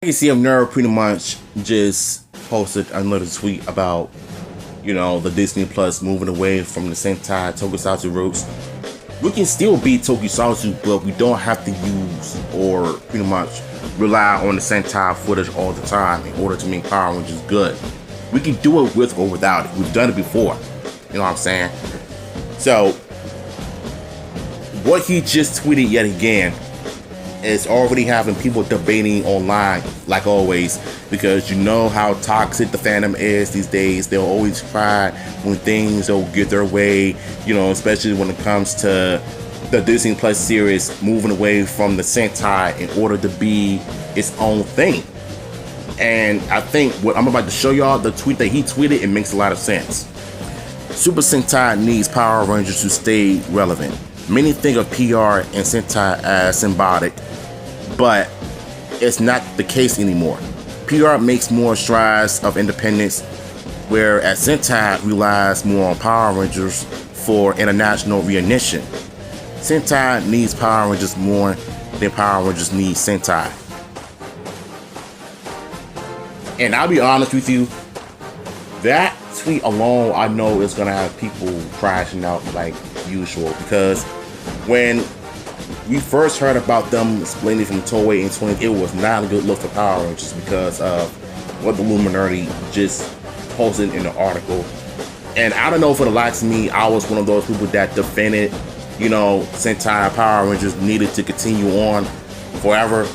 You see, I've never pretty much just posted another tweet about, the Disney Plus moving away from the Sentai tokusatsu roots. We can still be tokusatsu, but we don't have to use or pretty much rely on the Sentai footage all the time in order to make Power Rangers good. We can do it with or without it. We've done it before. You know what I'm saying? So, what he just tweeted yet again is already having people debating online, like always, because you know how toxic the fandom is these days. They'll always try when things don't get their way, especially when it comes to the Disney Plus series moving away from the Sentai in order to be its own thing. And I think what I'm about to show y'all, the tweet that he tweeted, it makes a lot of sense. Super Sentai needs Power Rangers to stay relevant. Many think of PR and Sentai as symbolic, but it's not the case anymore. PR makes more strides of independence, whereas Sentai relies more on Power Rangers for international recognition. Sentai needs Power Rangers more than Power Rangers need Sentai. And I'll be honest with you, that tweet alone, I know is gonna have people crashing out like usual, because when we first heard about them splitting from Toei in 20, it was not a good look for Power Rangers because of what the Illuminati just posted in the article. And I don't know, for the likes of me, I was one of those people that defended, Sentai Power Rangers needed to continue on forever.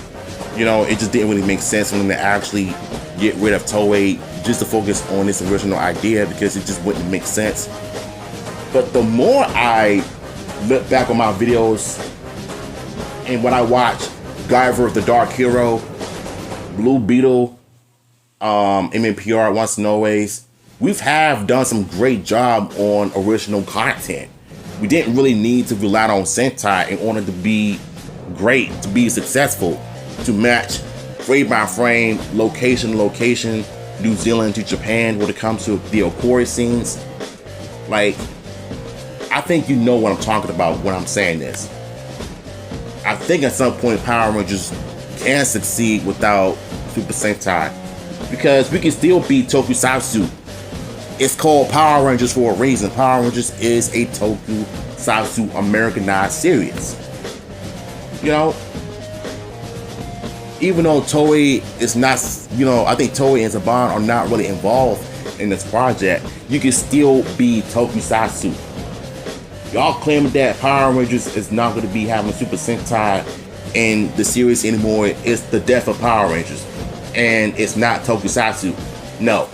It just didn't really make sense for them to actually get rid of Toei just to focus on this original idea, because it just wouldn't make sense. But the more I look back on my videos and when I watch Guyver the Dark Hero, Blue Beetle, MNPR Once and Always, we've done some great job on original content. We didn't really need to rely on Sentai in order to be great, to be successful, to match frame by frame, location, New Zealand to Japan when it comes to the Okori scenes. Like, I think you know what I'm talking about when I'm saying this. I think at some point Power Rangers can succeed without Super Sentai, because we can still be tokusatsu. It's called Power Rangers for a reason. Power Rangers is a tokusatsu Americanized series. Even though Toei is not, I think Toei and Saban are not really involved in this project, you can still be tokusatsu. Y'all claim that Power Rangers is not going to be having Super Sentai in the series anymore. It's the death of Power Rangers, and it's not tokusatsu. No.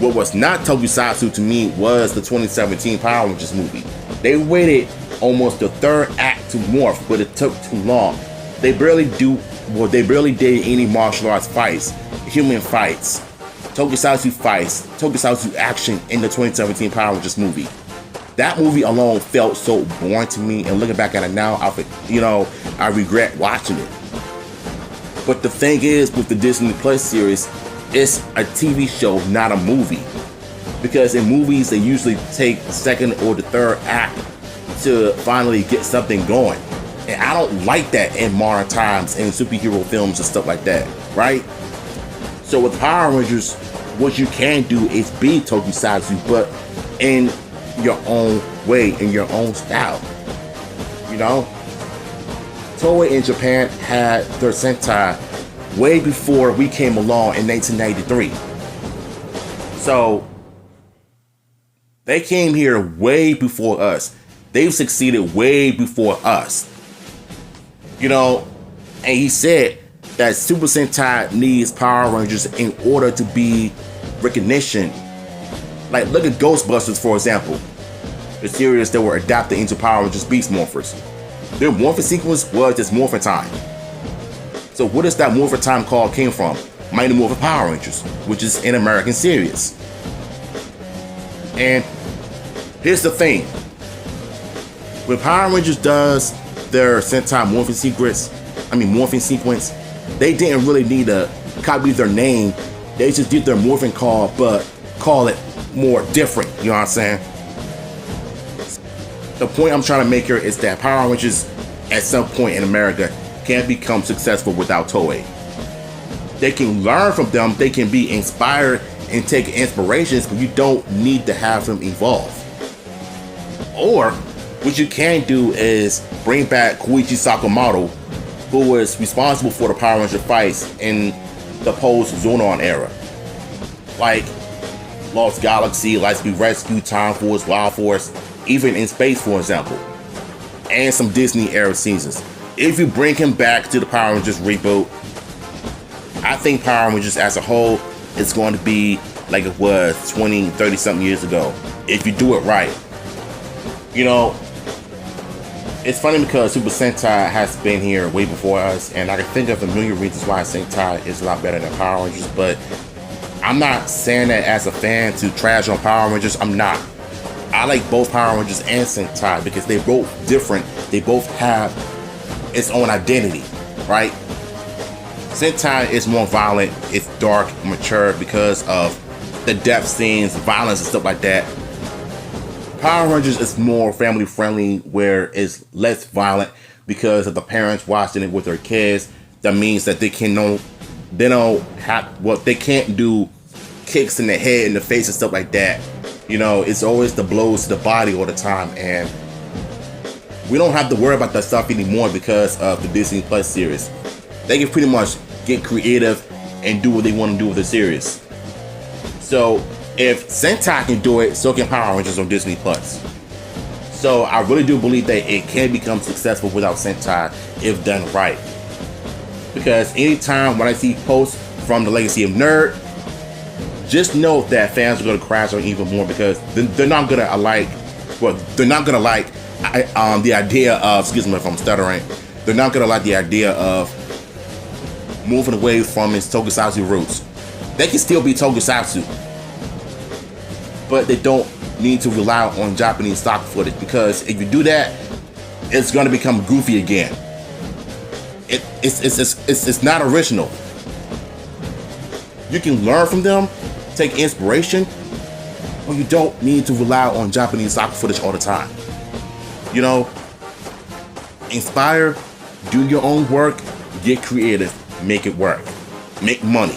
What was not tokusatsu to me was the 2017 Power Rangers movie. They waited almost the third act to morph, but it took too long. They barely did any martial arts fights, human fights, tokusatsu action in the 2017 Power Rangers movie. That movie alone felt so boring to me, and looking back at it now, I regret watching it. But the thing is, with the Disney Plus series, it's a TV show, not a movie. Because in movies, they usually take the second or the third act to finally get something going. And I don't like that in modern times, in superhero films and stuff like that, right? So with Power Rangers, what you can do is be tokusatsu, but in your own way, in your own style. Toei in Japan had their Sentai way before we came along in 1993. So they came here way before us. They've succeeded way before us. And he said that Super Sentai needs Power Rangers in order to be recognition. Like, look at Ghostbusters, for example. The series that were adapted into Power Rangers Beast Morphers. Their morphing sequence was just Morphin Time. So what is that Morphin Time call came from? Mighty Morphin Power Rangers, which is an American series. And here's the thing. When Power Rangers does their Sentai morphing sequence, they didn't really need to copy their name. They just did their morphing call, but call it more different. You know what I'm saying? The point I'm trying to make here is that Power Rangers, at some point in America, can become successful without Toei. they can learn from them, they can be inspired and take inspirations, but you don't need to have them evolve. Or what you can do is bring back Koichi Sakamoto, who was responsible for the Power Ranger fights in the post-Zonon era. Like Lost Galaxy, Lightspeed Rescue, Time Force, Wild Force, even in space, for example. And some Disney era seasons. If you bring him back to the Power Rangers reboot, I think Power Rangers as a whole is going to be like it was 20, 30 something years ago. If you do it right. You know, it's funny because Super Sentai has been here way before us, and I can think of a million reasons why Sentai is a lot better than Power Rangers, but I'm not saying that as a fan to trash on Power Rangers. I'm not. I like both Power Rangers and Sentai because they're both different. They both have its own identity, right? Sentai is more violent, it's dark, mature because of the depth scenes, violence and stuff like that. Power Rangers is more family friendly, where it's less violent because of the parents watching it with their kids. That means that they don't have, well, they can't do kicks in the head, in the face and stuff like that. You know, it's always the blows to the body all the time, and we don't have to worry about that stuff anymore because of the Disney Plus series. They can pretty much get creative and do what they want to do with the series. So if Sentai can do it, so can Power Rangers on Disney Plus. So I really do believe that it can become successful without Sentai if done right. Because anytime when I see posts from the Legacy of Nerd, just know that fans are going to crash on even more because they're not going to like, well, they're not going to like the idea of, excuse me if I'm stuttering, they're not going to like the idea of moving away from its tokusatsu roots. They can still be tokusatsu, but they don't need to rely on Japanese stock footage, because if you do that, it's going to become goofy again. It's not original. You can learn from them, take inspiration, but you don't need to rely on Japanese stock footage all the time. You know, inspire, do your own work, get creative, make it work, make money.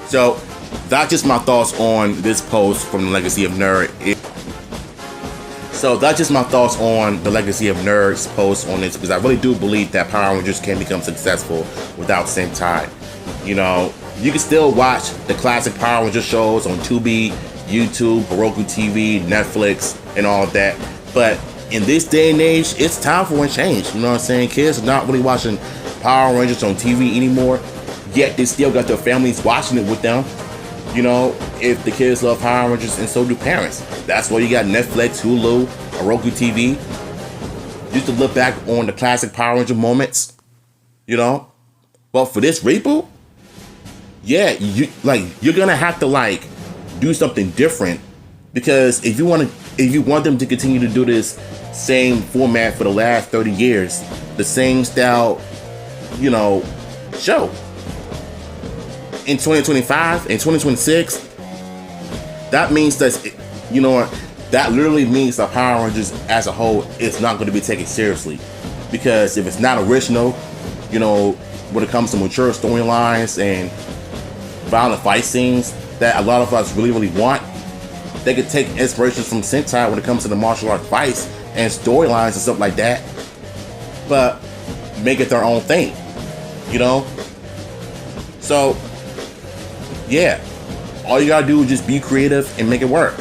So that's just my thoughts on this post from the Legacy of Nerd. So that's just my thoughts on the Legacy of Nerd's post on this, because I really do believe that Power Rangers can become successful without Sentai. You know, you can still watch the classic Power Rangers shows on Tubi, YouTube, Roku TV, Netflix, and all of that. But in this day and age, it's time for a change. You know what I'm saying? Kids are not really watching Power Rangers on TV anymore, yet they still got their families watching it with them. You know, if the kids love Power Rangers, and so do parents. That's why you got Netflix, Hulu, Roku TV. Just to look back on the classic Power Ranger moments, you know. But for this reboot, yeah, you're gonna have to do something different, because if you want them to continue to do this same format for the last 30 years, the same style, you know, show. In 2025 and 2026, that means that, you know, that literally means that Power Rangers as a whole is not going to be taken seriously. Because if it's not original, you know, when it comes to mature storylines and violent fight scenes that a lot of us really, really want, they could take inspirations from Sentai when it comes to the martial art fights and storylines and stuff like that, but make it their own thing, you know? So, yeah, all you gotta do is just be creative and make it work.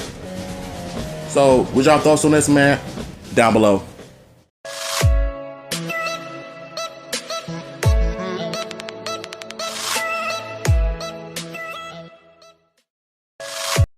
So, what y'all thoughts on this, man? Down below.